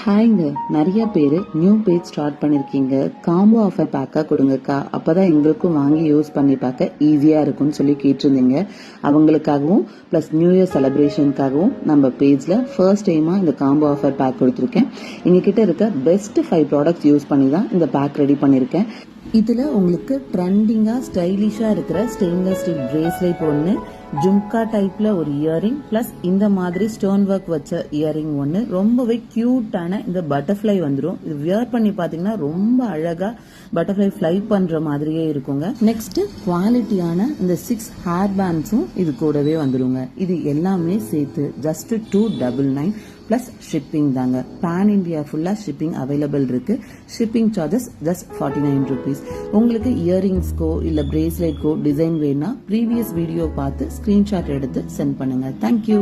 ஹாய்ங்க, நிறைய பேர் new page start பண்ணிருக்கீங்க. காம்போ ஆஃபர் பேக்கா கொடுங்கக்கா, அப்பதான் எங்களுக்கும் வாங்கி யூஸ் பண்ணி பார்க்க ஈஸியா இருக்கும்னு சொல்லி கேட்டிருந்தீங்க. அவங்களுக்காகவும் பிளஸ் நியூ இயர் செலிப்ரேஷனுக்காகவும் நம்ம பேஜ்ல ஃபர்ஸ்ட் டைமா இந்த காம்போ ஆஃபர் பேக் கொடுத்துருக்கேன். எங்ககிட்ட இருக்க பெஸ்ட் 5 ப்ராடக்ட்ஸ் யூஸ் பண்ணி தான் இந்த பேக் ரெடி பண்ணிருக்கேன். இதுல உங்களுக்கு ட்ரெண்டிங்கா ஸ்டைலிஷா இருக்கிற ஸ்டெயின்லெஸ் ஸ்டீல் பிரேஸ்லெட் ஒன்று, ஜும்கா டைப்ல ஒரு இயரிங், பிளஸ் இந்த மாதிரி ஸ்டோன் ஒர்க் வச்ச இயரிங் ஒன்று, ரொம்பவே கியூட்டான இந்த பட்டர்ஃப்ளை வந்துடும். இது வியர் பண்ணி பாத்தீங்கன்னா ரொம்ப அழகா பட்டர்ஃப்ளை ஃப்ளை பண்ற மாதிரியே இருக்குங்க. நெக்ஸ்ட் குவாலிட்டியான இந்த 6 ஹேர் பேண்ட்ஸும் இது கூடவே வந்துருங்க. இது எல்லாமே சேர்த்து ஜஸ்ட் 299 பிளஸ் ஷிப்பிங் தாங்க. பேன் இந்தியா ஃபுல்லா ஷிப்பிங் அவைலபிள் இருக்கு. Shipping charges just 49 rupees. உங்களுக்கு இயரிங்ஸ்க்கோ இல்ல பிரேஸ்லெட்கோ டிசைன் வேணா ப்ரீவியஸ் வீடியோ பார்த்து ஸ்கிரீன்ஷாட் எடுத்து சென்ட் பண்ணுங்க. தேங்க்யூ.